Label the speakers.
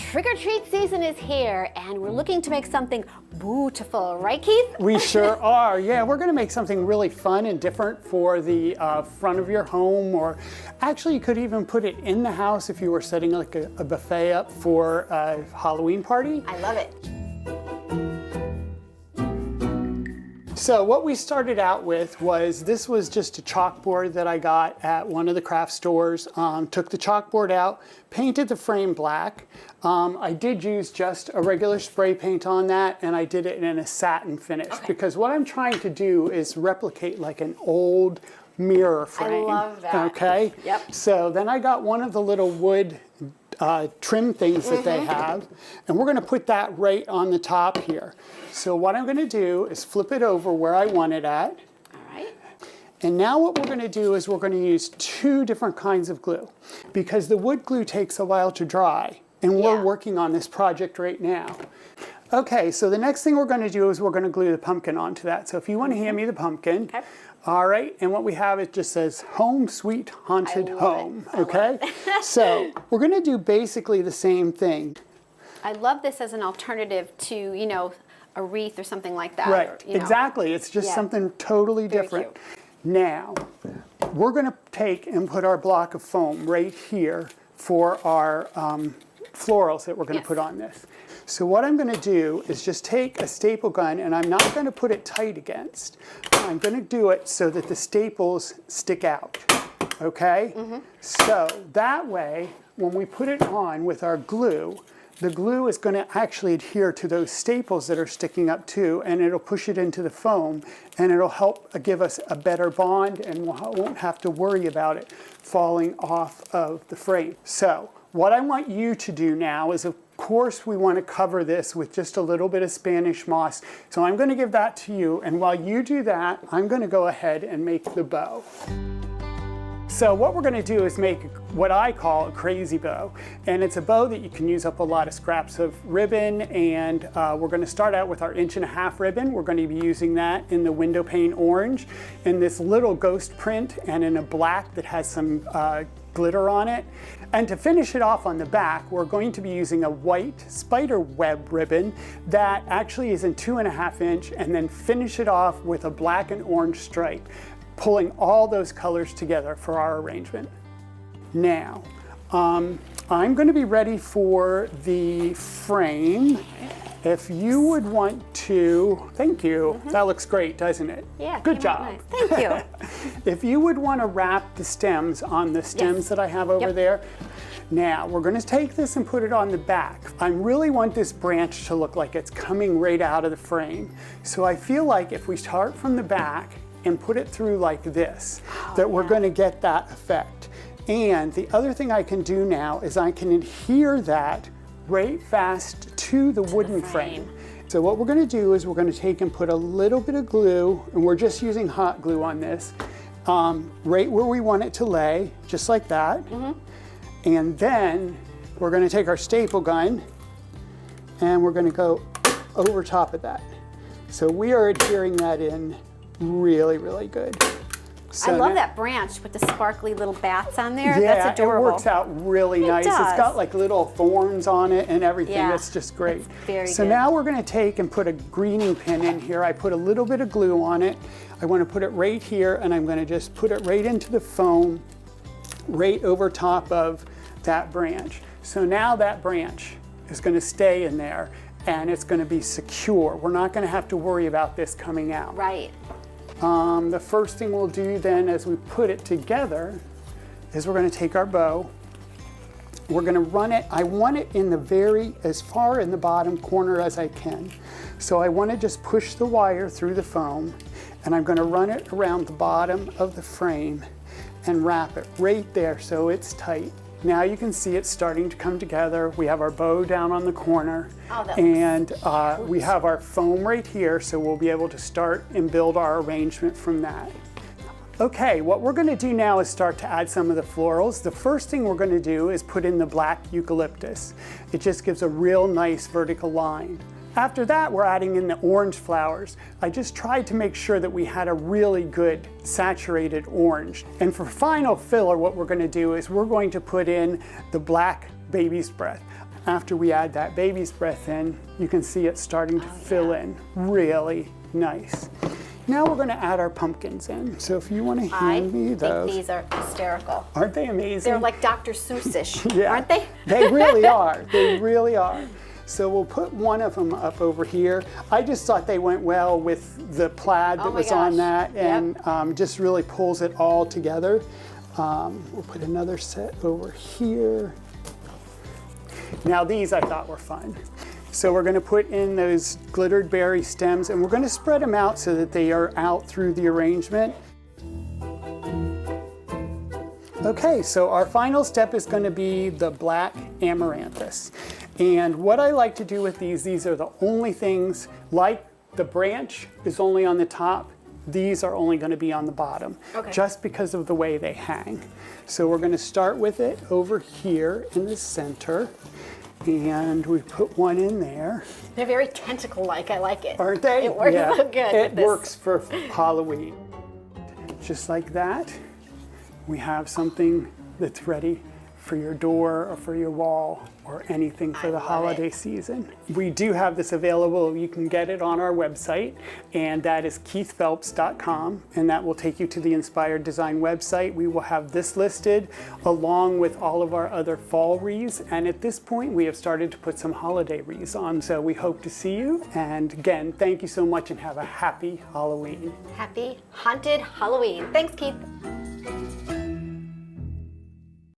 Speaker 1: Trick-or-treat season is here, and we're looking to make something beautiful, right, Keith?
Speaker 2: We sure are. Yeah, we're going to make something really fun and different for the front of your home, or actually you could even put it in the house if you were setting like a buffet up for a Halloween party.
Speaker 1: I love it.
Speaker 2: So what we started out with was, this was just a chalkboard that I got at one of the craft stores. Took the chalkboard out, painted the frame black. I did use just a regular spray paint on that, and I did it in a satin finish, because what I'm trying to do is replicate like an old mirror frame.
Speaker 1: I love that.
Speaker 2: Okay?
Speaker 1: Yep.
Speaker 2: So then I got one of the little wood trim things that they have, and we're going to put that right on the top here. So what I'm going to do is flip it over where I want it at.
Speaker 1: All right.
Speaker 2: And now what we're going to do is we're going to use two different kinds of glue, because the wood glue takes a while to dry, and we're working on this project right now. Okay, so the next thing we're going to do is we're going to glue the pumpkin onto that. So if you want to hand me the pumpkin.
Speaker 1: Okay.
Speaker 2: All right, and what we have, it just says Home Sweet Haunted Home, okay? So we're going to do basically the same thing.
Speaker 1: I love this as an alternative to, you know, a wreath or something like that.
Speaker 2: Right,
Speaker 1: or, you know.
Speaker 2: exactly. It's just something totally different.
Speaker 1: Cute.
Speaker 2: Now, we're going to take and put our block of foam right here for our florals that we're going to put on this. So what I'm going to do is just take a staple gun, and I'm not going to put it tight against. I'm going to do it so that the staples stick out, okay? So that way, when we put it on with our glue, the glue is going to actually adhere to those staples that are sticking up too, and it'll push it into the foam, and it'll help give us a better bond, and we won't have to worry about it falling off of the frame. So what I want you to do now is, of course, we want to cover this with just a little bit of Spanish moss. So I'm going to give that to you, and while you do that, I'm going to go ahead and make the bow. So what we're going to do is make what I call a crazy bow, and it's a bow that you can use up a lot of scraps of ribbon, and we're going to start out with our 1.5" ribbon. We're going to be using that in the window pane orange, in this little ghost print, and in a black that has some glitter on it. And to finish it off on the back, we're going to be using a white spider web ribbon that actually is in 2.5 inch, and then finish it off with a black and orange stripe, pulling all those colors together for our arrangement. Now, I'm going to be ready for the frame. If you would want to, thank you. That looks great, doesn't it?
Speaker 1: Yeah.
Speaker 2: Good job.
Speaker 1: Nice. Thank you.
Speaker 2: If you would want to wrap the stems on the stems that I have over there. Now, we're going to take this and put it on the back. I really want this branch to look like it's coming right out of the frame. So I feel like if we start from the back and put it through like this, that we're going to get that effect. And the other thing I can do now is I can adhere that right fast to the wooden frame. So what we're going to do is we're going to take and put a little bit of glue, and we're just using hot glue on this, right where we want it to lay, just like that. And then we're going to take our staple gun, and we're going to go over top of that. So we are adhering that in really, really good. So
Speaker 1: I love that branch with the sparkly little bats on there.
Speaker 2: Yeah,
Speaker 1: that's adorable.
Speaker 2: it works out really nice.
Speaker 1: Does.
Speaker 2: It's got like little thorns on it and everything.
Speaker 1: Yeah.
Speaker 2: It's just great.
Speaker 1: It's very
Speaker 2: so
Speaker 1: good.
Speaker 2: now we're going to take and put a greening pin in here. I put a little bit of glue on it. I want to put it right here, and I'm going to just put it right into the foam, right over top of that branch. So now that branch is going to stay in there, and it's going to be secure. We're not going to have to worry about this coming out.
Speaker 1: Right.
Speaker 2: The first thing we'll do then as we put it together is we're going to take our bow. We're going to run it. I want it in the as far in the bottom corner as I can. So I want to just push the wire through the foam, and I'm going to run it around the bottom of the frame and wrap it right there so it's tight. Now you can see it's starting to come together. We have our bow down on the corner, and we have our foam right here, so we'll be able to start and build our arrangement from that. Okay, what we're going to do now is start to add some of the florals. The first thing we're going to do is put in the black eucalyptus. It just gives a real nice vertical line. After that, we're adding in the orange flowers. I just tried to make sure that we had a really good saturated orange. And for final filler, what we're going to do is we're going to put in the black baby's breath. after we add that baby's breath in, you can see it starting to fill in really nice. Now we're going to add our pumpkins in. So if you want to hand me those.
Speaker 1: I think these are hysterical.
Speaker 2: Aren't they amazing?
Speaker 1: They're like Dr. Seussish,
Speaker 2: Yeah,
Speaker 1: aren't they?
Speaker 2: They really are. They really are. So we'll put one of them up over here. I just thought they went well with the plaid that was on that, and just really pulls it all together. We'll put another set over here. Now these I thought were fun. So we're going to put in those glittered berry stems, and we're going to spread them out so that they are out through the arrangement. Okay, so our final step is going to be the black amaranthus. And what I like to do with these are the only things, like the branch is only on the top, these are only going to be on the bottom, just because of the way they hang. So we're going to start with it over here in the center. And we put one in there.
Speaker 1: They're very tentacle-like. I like it.
Speaker 2: Aren't they?
Speaker 1: It works so good.
Speaker 2: It works for Halloween. Just like that, we have something that's ready for your door or for your wall or anything for the holiday season. We do have this available. You can get it on our website, and that is keithphelps.com, and that will take you to the Inspired Design website. We will have this listed along with all of our other fall wreaths, and at this point we have started to put some holiday wreaths on, so we hope to see you. And again, thank you so much and have a happy Halloween.
Speaker 1: Happy Haunted Halloween. Thanks, Keith.